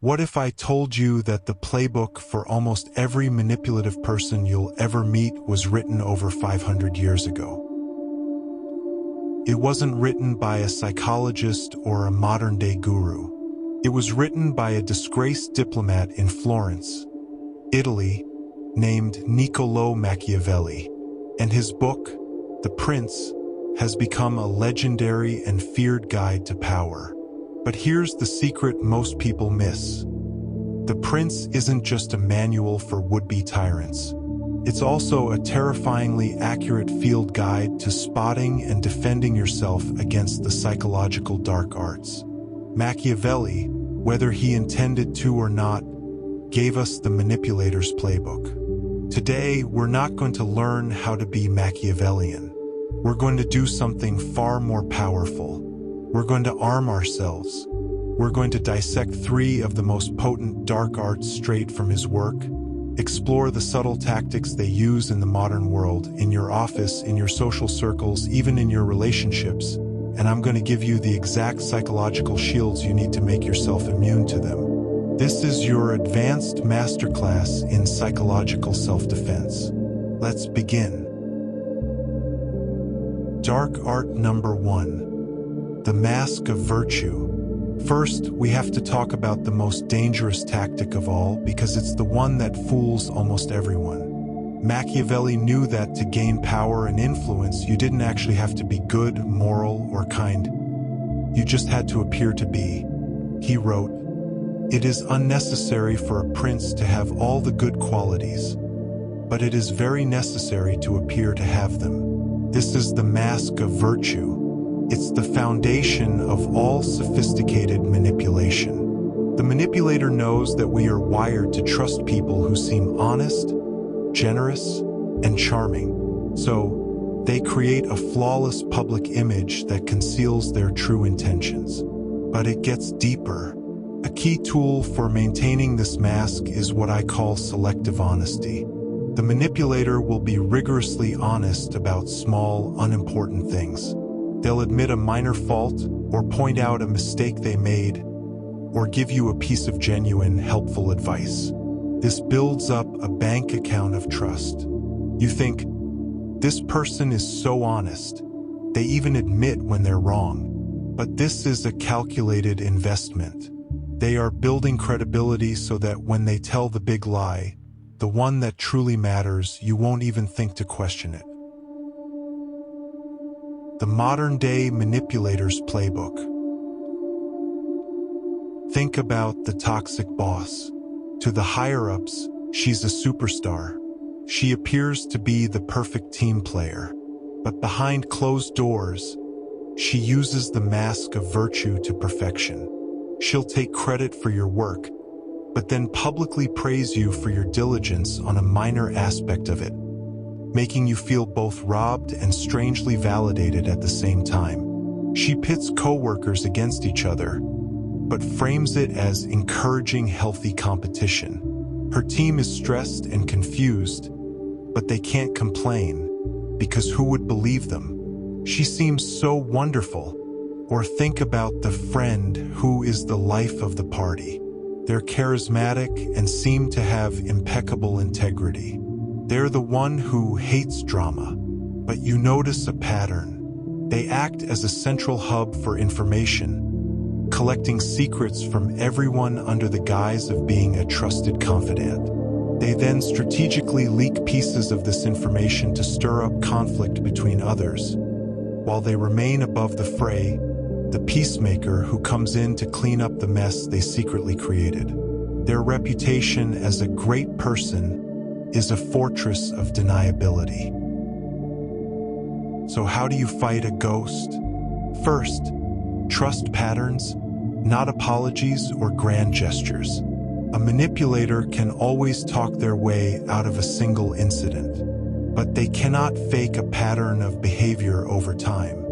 What if I told you that the playbook for almost every manipulative person you'll ever meet was written over 500 years ago? It wasn't written by a psychologist or a modern-day guru. It was written by a disgraced diplomat in Florence, Italy, named Niccolò Machiavelli, and his book, The Prince, has become a legendary and feared guide to power. But here's the secret most people miss. The Prince isn't just a manual for would-be tyrants. It's also a terrifyingly accurate field guide to spotting and defending yourself against the psychological dark arts. Machiavelli, whether he intended to or not, gave us the Manipulator's playbook. Today, we're not going to learn how to be Machiavellian. We're going to do something far more powerful. We're going to arm ourselves. We're going to dissect 3 of the most potent dark arts straight from his work, explore the subtle tactics they use in the modern world, in your office, in your social circles, even in your relationships, and I'm going to give you the exact psychological shields you need to make yourself immune to them. This is your advanced masterclass in psychological self-defense. Let's begin. Dark art number 1. The mask of virtue. First, we have to talk about the most dangerous tactic of all, because it's the one that fools almost everyone. Machiavelli knew that to gain power and influence, you didn't actually have to be good, moral, or kind. You just had to appear to be. He wrote, "It is unnecessary for a prince to have all the good qualities, but it is very necessary to appear to have them." This is the mask of virtue. It's the foundation of all sophisticated manipulation. The manipulator knows that we are wired to trust people who seem honest, generous, and charming. So, they create a flawless public image that conceals their true intentions. But it gets deeper. A key tool for maintaining this mask is what I call selective honesty. The manipulator will be rigorously honest about small, unimportant things. They'll admit a minor fault, or point out a mistake they made, or give you a piece of genuine, helpful advice. This builds up a bank account of trust. You think, this person is so honest. They even admit when they're wrong. But this is a calculated investment. They are building credibility so that when they tell the big lie, the one that truly matters, you won't even think to question it. The modern-day manipulator's playbook. Think about the toxic boss. To the higher-ups, she's a superstar. She appears to be the perfect team player. But behind closed doors, she uses the mask of virtue to perfection. She'll take credit for your work, but then publicly praise you for your diligence on a minor aspect of it, making you feel both robbed and strangely validated at the same time. She pits co-workers against each other, but frames it as encouraging healthy competition. Her team is stressed and confused, but they can't complain, because who would believe them? She seems so wonderful. Or think about the friend who is the life of the party. They're charismatic and seem to have impeccable integrity. They're the one who hates drama, but you notice a pattern. They act as a central hub for information, collecting secrets from everyone under the guise of being a trusted confidant. They then strategically leak pieces of this information to stir up conflict between others. While they remain above the fray, the peacemaker who comes in to clean up the mess they secretly created. Their reputation as a great person is a fortress of deniability. So how do you fight a ghost? First, trust patterns, not apologies or grand gestures. A manipulator can always talk their way out of a single incident, but they cannot fake a pattern of behavior over time.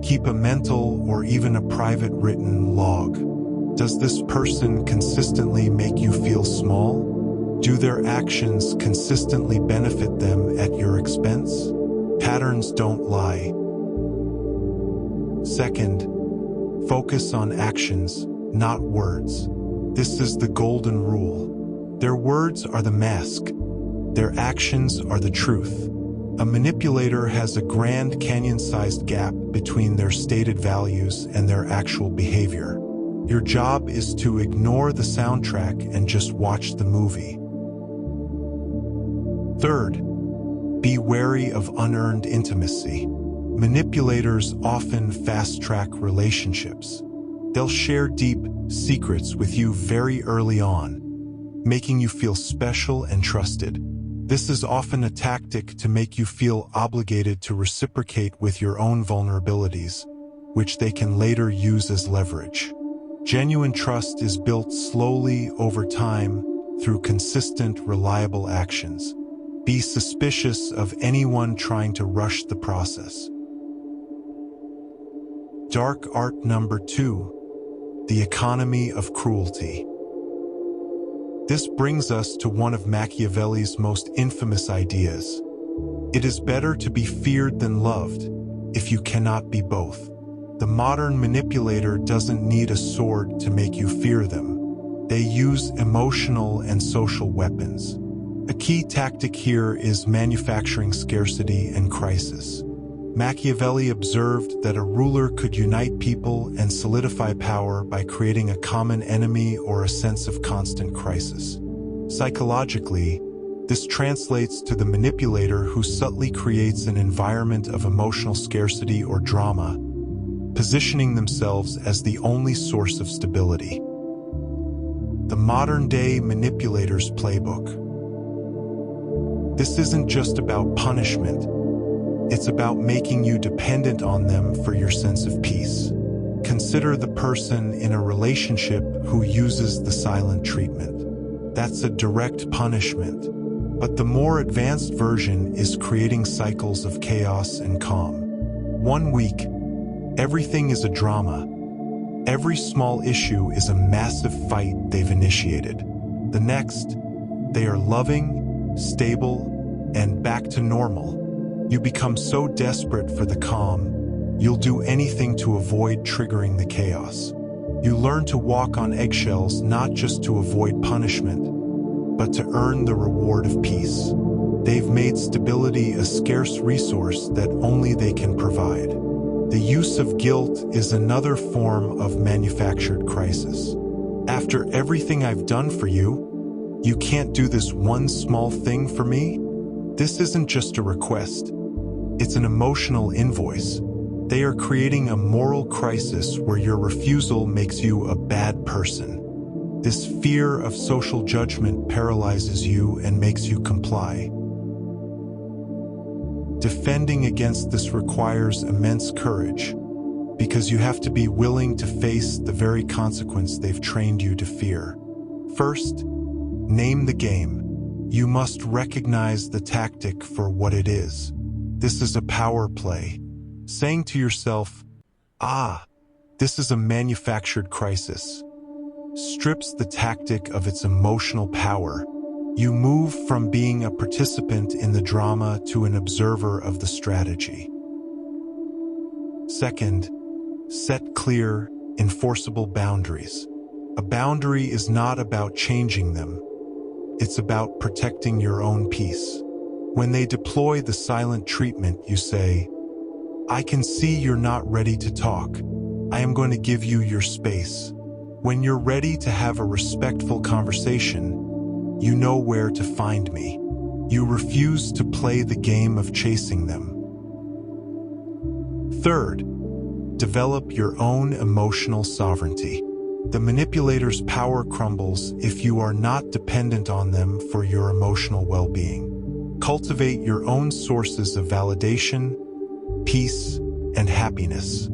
Keep a mental or even a private written log. Does this person consistently make you feel small? Do their actions consistently benefit them at your expense? Patterns don't lie. Second, focus on actions, not words. This is the golden rule. Their words are the mask. Their actions are the truth. A manipulator has a Grand Canyon-sized gap between their stated values and their actual behavior. Your job is to ignore the soundtrack and just watch the movie. Third, be wary of unearned intimacy. Manipulators often fast-track relationships. They'll share deep secrets with you very early on, making you feel special and trusted. This is often a tactic to make you feel obligated to reciprocate with your own vulnerabilities, which they can later use as leverage. Genuine trust is built slowly over time through consistent, reliable actions. Be suspicious of anyone trying to rush the process. Dark art number 2, the economy of cruelty. This brings us to one of Machiavelli's most infamous ideas. It is better to be feared than loved, if you cannot be both. The modern manipulator doesn't need a sword to make you fear them. They use emotional and social weapons. A key tactic here is manufacturing scarcity and crisis. Machiavelli observed that a ruler could unite people and solidify power by creating a common enemy or a sense of constant crisis. Psychologically, this translates to the manipulator who subtly creates an environment of emotional scarcity or drama, positioning themselves as the only source of stability. The modern-day manipulator's playbook. This isn't just about punishment. It's about making you dependent on them for your sense of peace. Consider the person in a relationship who uses the silent treatment. That's a direct punishment. But the more advanced version is creating cycles of chaos and calm. 1 week, everything is a drama. Every small issue is a massive fight they've initiated. The next, they are loving, stable, and back to normal. You become so desperate for the calm, you'll do anything to avoid triggering the chaos. You learn to walk on eggshells not just to avoid punishment, but to earn the reward of peace. They've made stability a scarce resource that only they can provide. The use of guilt is another form of manufactured crisis. After everything I've done for you, you can't do this one small thing for me? This isn't just a request. It's an emotional invoice. They are creating a moral crisis where your refusal makes you a bad person. This fear of social judgment paralyzes you and makes you comply. Defending against this requires immense courage, because you have to be willing to face the very consequence they've trained you to fear. First, name the game. You must recognize the tactic for what it is. This is a power play. Saying to yourself, this is a manufactured crisis, strips the tactic of its emotional power. You move from being a participant in the drama to an observer of the strategy. Second, set clear, enforceable boundaries. A boundary is not about changing them. It's about protecting your own peace. When they deploy the silent treatment, you say, I can see you're not ready to talk. I am going to give you your space. When you're ready to have a respectful conversation, you know where to find me. You refuse to play the game of chasing them. Third, develop your own emotional sovereignty. The manipulator's power crumbles if you are not dependent on them for your emotional well-being. Cultivate your own sources of validation, peace, and happiness.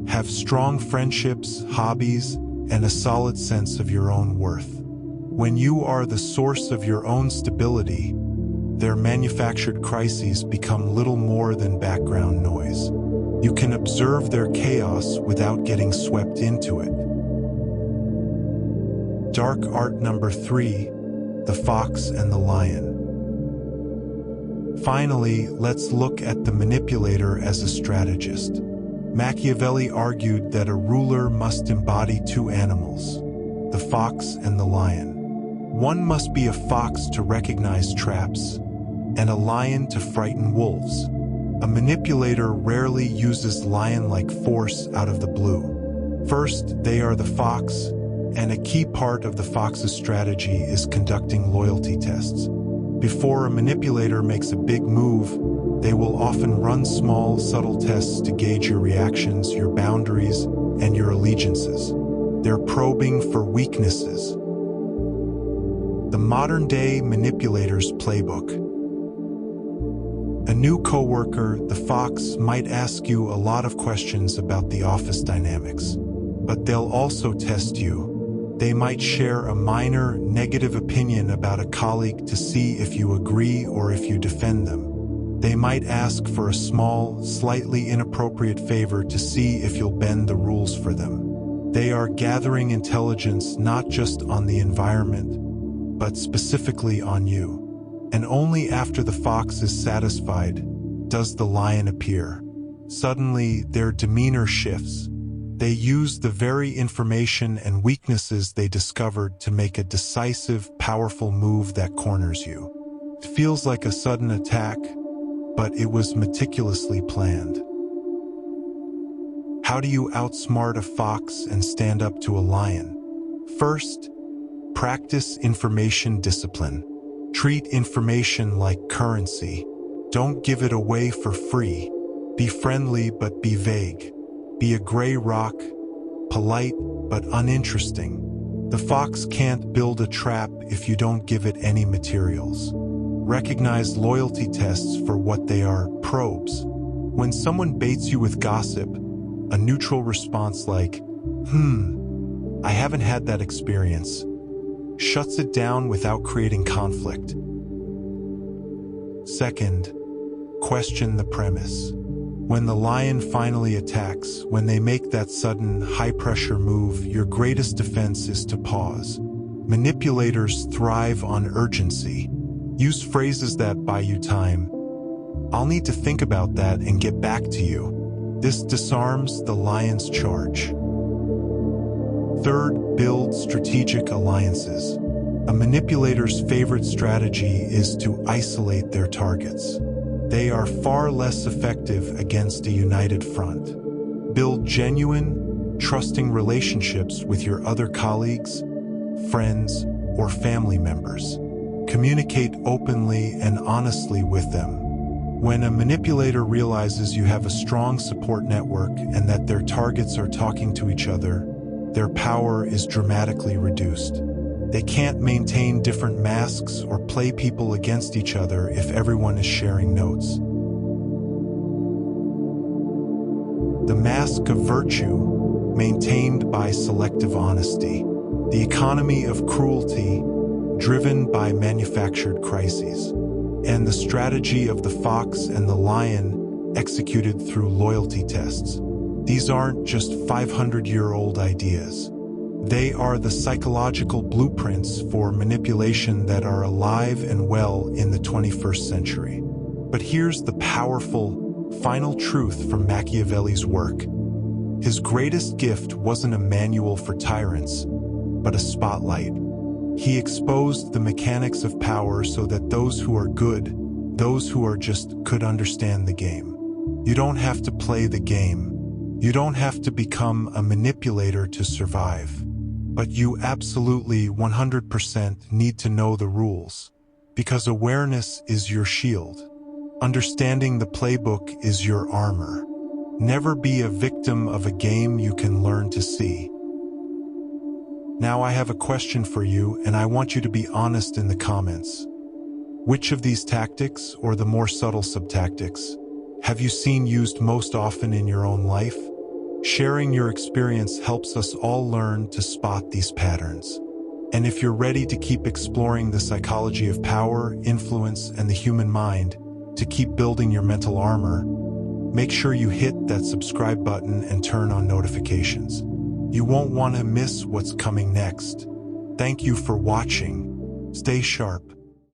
Have strong friendships, hobbies, and a solid sense of your own worth. When you are the source of your own stability, their manufactured crises become little more than background noise. You can observe their chaos without getting swept into it. Dark art number 3, the fox and the lion. Finally, let's look at the manipulator as a strategist. Machiavelli argued that a ruler must embody 2 animals, the fox and the lion. One must be a fox to recognize traps, and a lion to frighten wolves. A manipulator rarely uses lion-like force out of the blue. First, they are the fox, and a key part of the fox's strategy is conducting loyalty tests. Before a manipulator makes a big move, they will often run small, subtle tests to gauge your reactions, your boundaries, and your allegiances. They're probing for weaknesses. The modern-day manipulator's playbook. A new coworker, the fox, might ask you a lot of questions about the office dynamics, but they'll also test you. They might share a minor negative opinion about a colleague to see if you agree or if you defend them. They might ask for a small, slightly inappropriate favor to see if you'll bend the rules for them. They are gathering intelligence not just on the environment, but specifically on you. And only after the fox is satisfied does the lion appear. Suddenly, their demeanor shifts. They use the very information and weaknesses they discovered to make a decisive, powerful move that corners you. It feels like a sudden attack, but it was meticulously planned. How do you outsmart a fox and stand up to a lion? First, practice information discipline. Treat information like currency. Don't give it away for free. Be friendly but be vague. Be a gray rock, polite but uninteresting. The fox can't build a trap if you don't give it any materials. Recognize loyalty tests for what they are, probes. When someone baits you with gossip, a neutral response like, I haven't had that experience, shuts it down without creating conflict. Second, question the premise. When the lion finally attacks, when they make that sudden, high-pressure move, your greatest defense is to pause. Manipulators thrive on urgency. Use phrases that buy you time. I'll need to think about that and get back to you. This disarms the lion's charge. Third, build strategic alliances. A manipulator's favorite strategy is to isolate their targets. They are far less effective against a united front. Build genuine, trusting relationships with your other colleagues, friends, or family members. Communicate openly and honestly with them. When a manipulator realizes you have a strong support network and that their targets are talking to each other, their power is dramatically reduced. They can't maintain different masks or play people against each other if everyone is sharing notes. The mask of virtue, maintained by selective honesty. The economy of cruelty, driven by manufactured crises. And the strategy of the fox and the lion, executed through loyalty tests. These aren't just 500-year-old ideas. They are the psychological blueprints for manipulation that are alive and well in the 21st century. But here's the powerful, final truth from Machiavelli's work. His greatest gift wasn't a manual for tyrants, but a spotlight. He exposed the mechanics of power so that those who are good, those who are just, could understand the game. You don't have to play the game. You don't have to become a manipulator to survive. But you absolutely 100% need to know the rules, because awareness is your shield. Understanding the playbook is your armor. Never be a victim of a game you can learn to see. Now I have a question for you, and I want you to be honest in the comments. Which of these tactics, or the more subtle subtactics, have you seen used most often in your own life? Sharing your experience helps us all learn to spot these patterns. And if you're ready to keep exploring the psychology of power, influence, and the human mind, to keep building your mental armor, make sure you hit that subscribe button and turn on notifications. You won't want to miss what's coming next. Thank you for watching. Stay sharp.